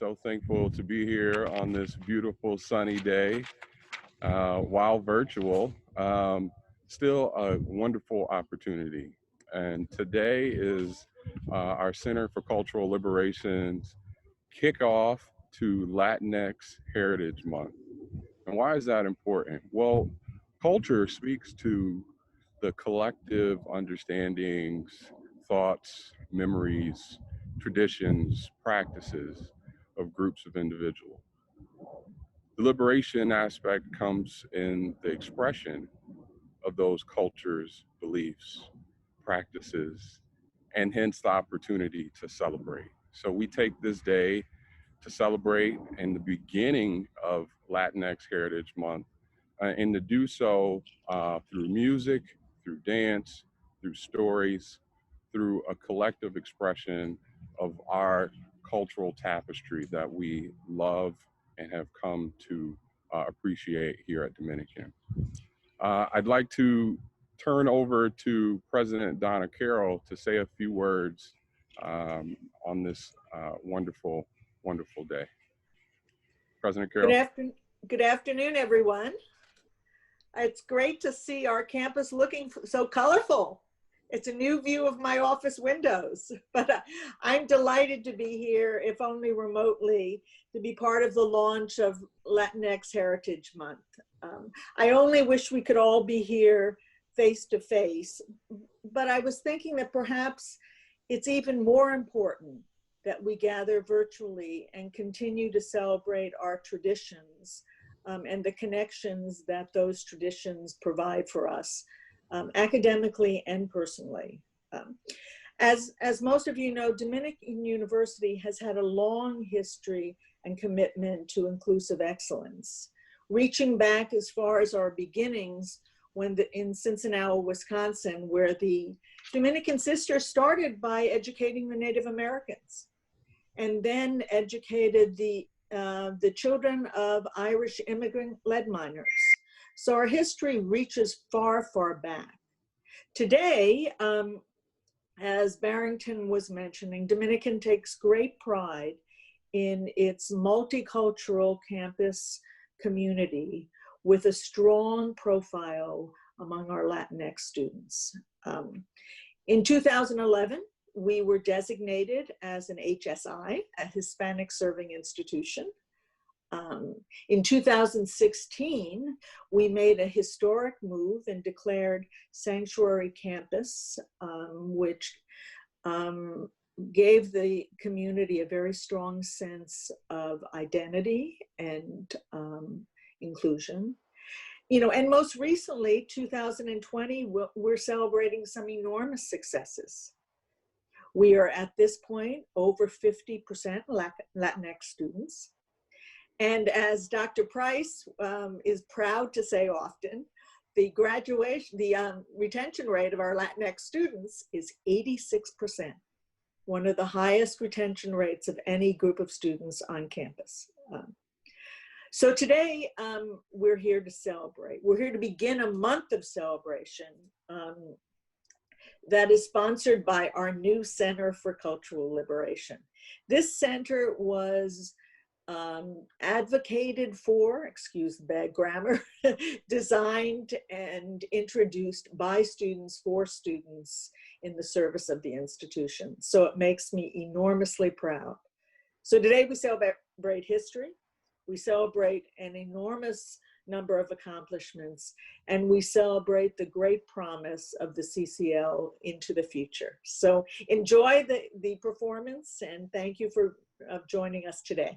So thankful to be here on this beautiful sunny day, while virtual. Still a wonderful opportunity. And today is our Center for Cultural Liberation's kickoff to Latinx Heritage Month. And why is that important? Well, culture speaks to the collective understandings, thoughts, memories, traditions, practices of groups of individuals. The liberation aspect comes in the expression of those cultures, beliefs, practices, and hence the opportunity to celebrate. So we take this day to celebrate in the beginning of Latinx Heritage Month, and to do so through music, through dance, through stories, through a collective expression of our cultural tapestry that we love and have come to appreciate here at Dominican. I'd like to turn over to President Donna Carroll to say a few words on this wonderful, wonderful day. President Carroll. Good afternoon, everyone. It's great to see our campus looking so colorful. It's a new view of my office windows, but I'm delighted to be here, if only remotely, to be part of the launch of Latinx Heritage Month. I only wish we could all be here face to face, but I was thinking that perhaps it's even more important that we gather virtually and continue to celebrate our traditions and the connections that those traditions provide for us, academically and personally. As most of you know, Dominican University has had a long history and commitment to inclusive excellence, reaching back as far as our beginnings in Cincinnati, Wisconsin, where the Dominican Sisters started by educating the Native Americans and then educated the children of Irish immigrant lead miners. So our history reaches far, far back. Today, as Barrington was mentioning, Dominican takes great pride in its multicultural campus community with a strong profile among our Latinx students. In 2011, we were designated as an HSI, a Hispanic Serving Institution. In 2016, we made a historic move and declared Sanctuary Campus, which gave the community a very strong sense of identity and inclusion. And most recently, 2020, we're celebrating some enormous successes. We are at this point over 50% Latinx students. And as Dr. Price is proud to say often, the retention rate of our Latinx students is 86%, one of the highest retention rates of any group of students on campus. So today, we're here to celebrate. We're here to begin a month of celebration that is sponsored by our new Center for Cultural Liberation. This center was advocated for, excuse the bad grammar, designed and introduced by students for students in the service of the institution. So it makes me enormously proud. So today we celebrate history, we celebrate an enormous number of accomplishments, and we celebrate the great promise of the CCL into the future. So enjoy the performance, and thank you for joining us today.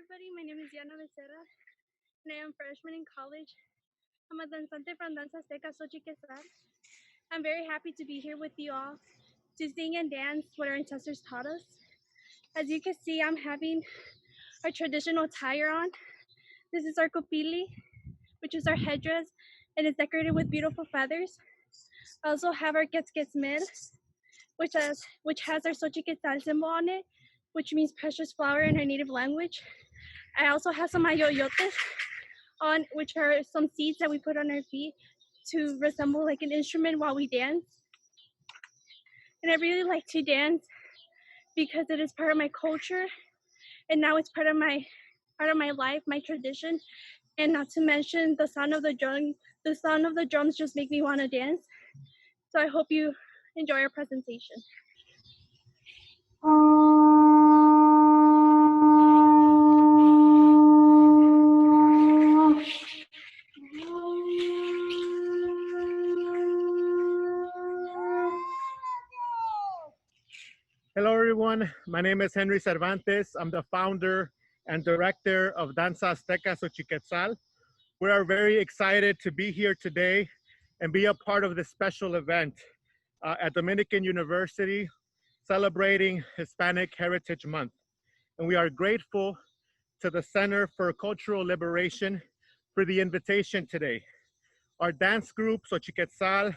everybody. My name is Yana Becerra, and I am a freshman in college. I'm a danzante from Danza Azteca, Xochitl-Quetzal. I'm very happy to be here with you all to sing and dance what our ancestors taught us. As you can see, I'm having our traditional attire on. This is our kopili, which is our headdress, and it's decorated with beautiful feathers. I also have our mid, which has our Xochitl-Quetzal symbol on it, which means precious flower in our native language. I also have some ayoyotes on, which are some seeds that we put on our feet to resemble like an instrument while we dance. And I really like to dance because it is part of my culture, and now it's part of my life, my tradition. And not to mention the sound of the drum. The sound of the drums just make me want to dance. So I hope you enjoy our presentation. Hello, everyone. My name is Henry Cervantes. I'm the founder and director of Danza Azteca Xochitl-Quetzal. We are very excited to be here today and be a part of this special event at Dominican University celebrating Hispanic Heritage Month. And we are grateful to the Center for Cultural Liberation for the invitation today. Our dance group, Xochitl-Quetzal,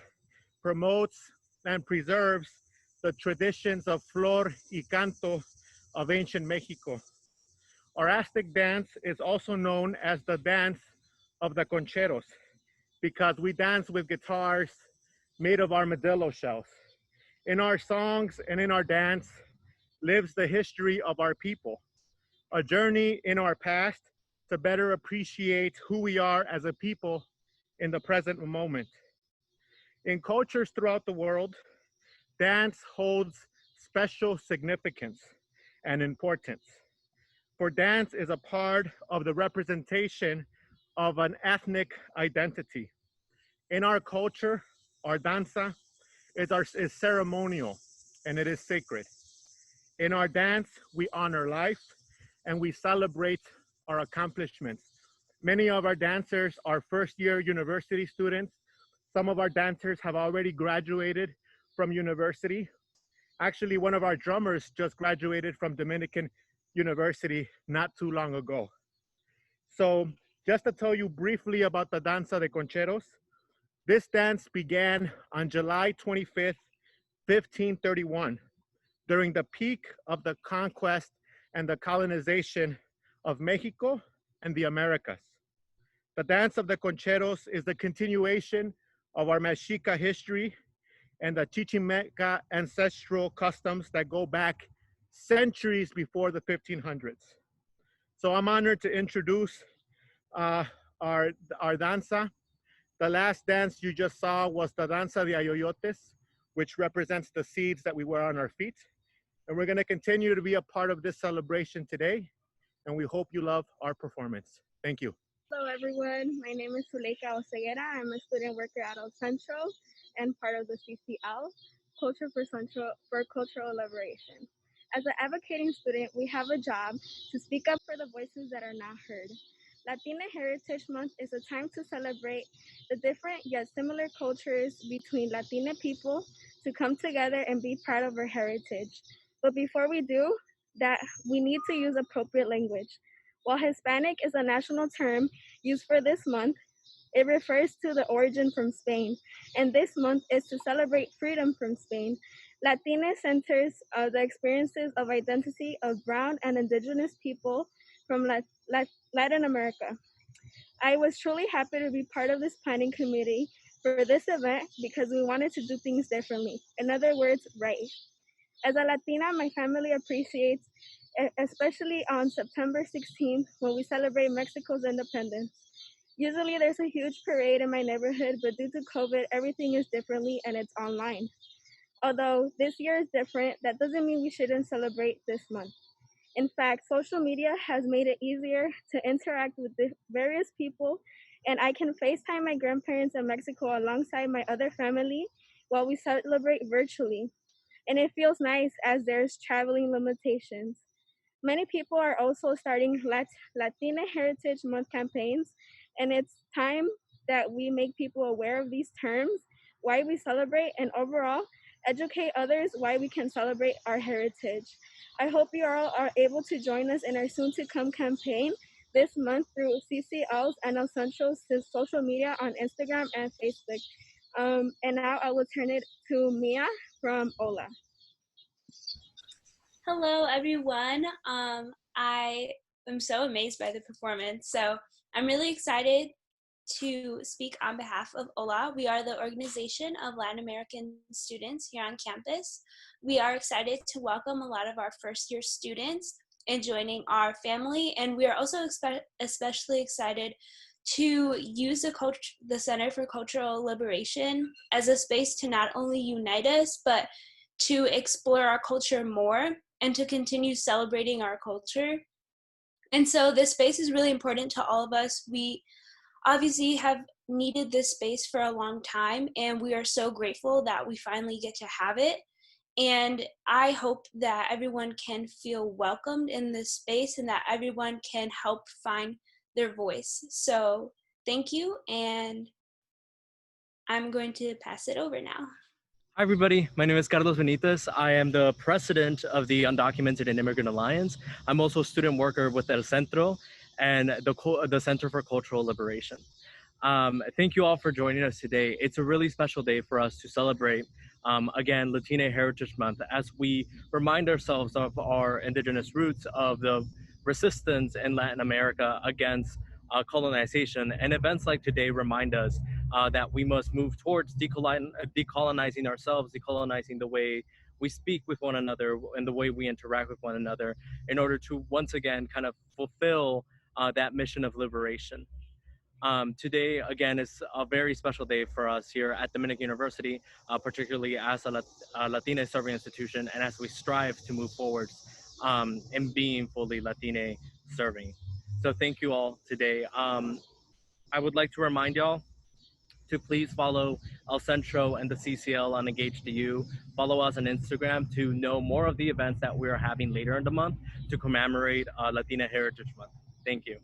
promotes and preserves the traditions of flor y canto of ancient Mexico. Our Aztec dance is also known as the dance of the concheros because we dance with guitars made of armadillo shells. In our songs and in our dance lives the history of our people, a journey in our past to better appreciate who we are as a people in the present moment. In cultures throughout the world, dance holds special significance and importance. For dance is a part of the representation of an ethnic identity. In our culture, our danza is ceremonial and it is sacred. In our dance, we honor life and we celebrate our accomplishments. Many of our dancers are first-year university students. Some of our dancers have already graduated from university. Actually, one of our drummers just graduated from Dominican University not too long ago. So just to tell you briefly about the Danza de Concheros, this dance began on July 25th, 1531, during the peak of the conquest and the colonization of Mexico and the Americas. The dance of the Concheros is the continuation of our Mexica history and the Chichimeca ancestral customs that go back centuries before the 1500s. So I'm honored to introduce our danza. The last dance you just saw was the Danza de Ayoyotes, which represents the seeds that we wear on our feet. And we're gonna continue to be a part of this celebration today. And we hope you love our performance. Thank you. Hello everyone, my name is Zuleika Oseguera. I'm a student worker at El Centro and part of the CCL, Culture for Cultural Liberation. As an advocating student, we have a job to speak up for the voices that are not heard. Latine Heritage Month is a time to celebrate the different yet similar cultures between Latina people to come together and be proud of our heritage. But before we do that, we need to use appropriate language. While Hispanic is a national term used for this month, it refers to the origin from Spain, and this month is to celebrate freedom from Spain. Latina centers the experiences of identity of brown and indigenous people from Latin America. I was truly happy to be part of this planning committee for this event because we wanted to do things differently. In other words, right. As a Latina, my family appreciates, especially on September 16th when we celebrate Mexico's independence. Usually there's a huge parade in my neighborhood, but due to COVID, everything is differently and it's online. Although this year is different, that doesn't mean we shouldn't celebrate this month. In fact, social media has made it easier to interact with the various people, and I can FaceTime my grandparents in Mexico alongside my other family while we celebrate virtually. And it feels nice as there's traveling limitations. Many people are also starting Latine Heritage Month campaigns, and it's time that we make people aware of these terms, why we celebrate, and overall educate others why we can celebrate our heritage. I hope you all are able to join us in our soon-to-come campaign this month through CCL's and El Centro's social media on Instagram and Facebook. And now I will turn it to Mia from Ola. Hello, everyone. I am so amazed by the performance. So I'm really excited to speak on behalf of OLA. We are the Organization of Latin American Students here on campus. We are excited to welcome a lot of our first year students in joining our family. And we are also especially excited to use the Center for Cultural Liberation as a space to not only unite us, but to explore our culture more and to continue celebrating our culture. And so this space is really important to all of us. We obviously have needed this space for a long time, and we are so grateful that we finally get to have it. And I hope that everyone can feel welcomed in this space and that everyone can help find their voice. So thank you, and I'm going to pass it over now. Hi, everybody. My name is Carlos Benitez. I am the president of the Undocumented and Immigrant Alliance. I'm also a student worker with El Centro and the Center for Cultural Liberation. Thank you all for joining us today. It's a really special day for us to celebrate, again, Latine Heritage Month, as we remind ourselves of our indigenous roots, of the resistance in Latin America against colonization. And events like today remind us that we must move towards decolonizing ourselves, decolonizing the way we speak with one another and the way we interact with one another in order to once again kind of fulfill that mission of liberation. Today, again, is a very special day for us here at Dominican University, particularly as a Latina serving institution and as we strive to move forward in being fully Latina serving. So thank you all today. I would like to remind y'all to please follow El Centro and the CCL on EngageDU. Follow us on Instagram to know more of the events that we are having later in the month to commemorate Latina Heritage Month. Thank you.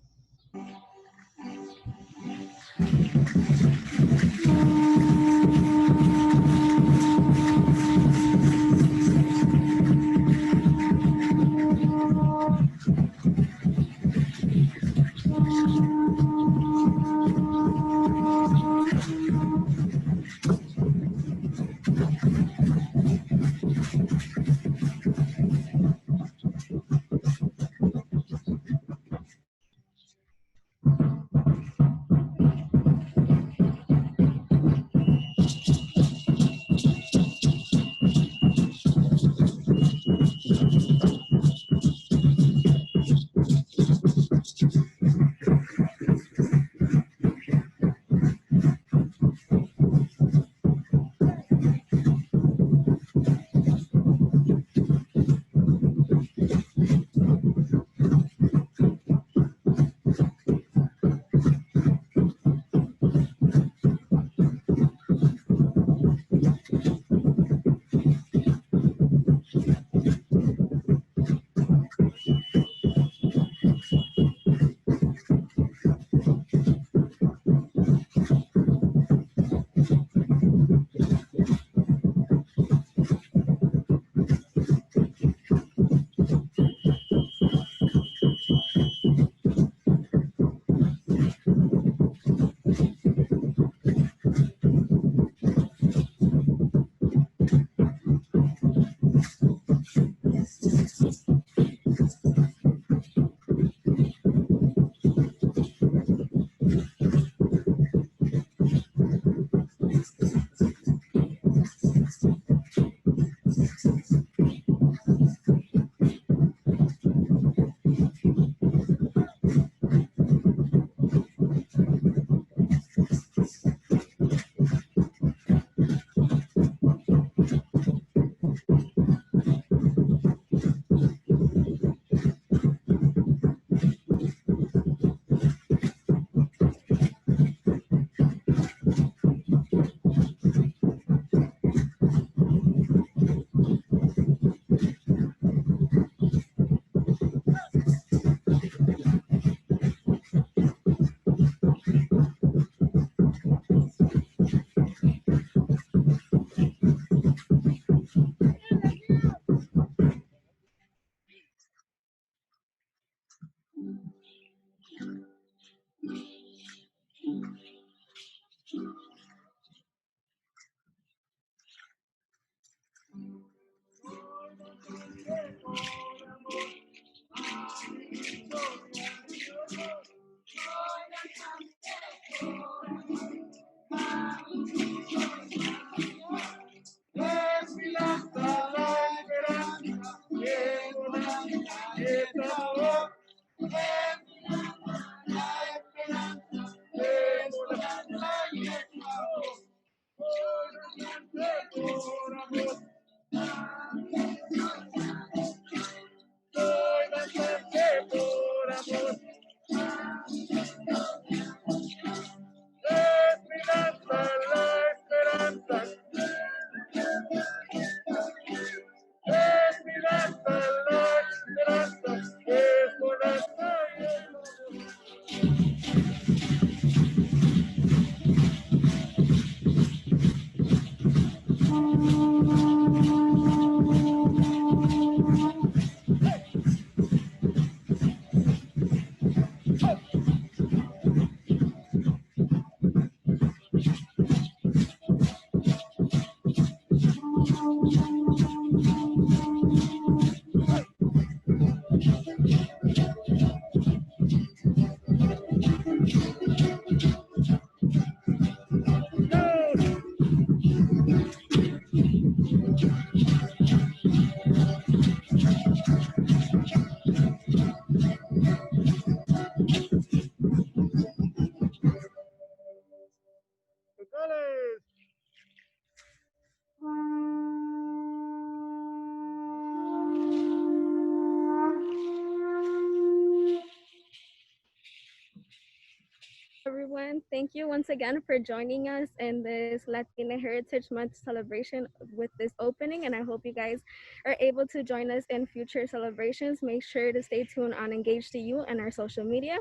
Everyone, thank you once again for joining us in this Latine Heritage Month celebration with this opening, and I hope you guys are able to join us in future celebrations. Make sure to stay tuned on Engage to You and our social media,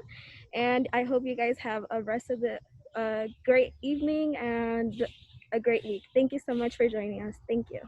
and I hope you guys have a rest of the great evening and a great week. Thank you so much for joining us. Thank you.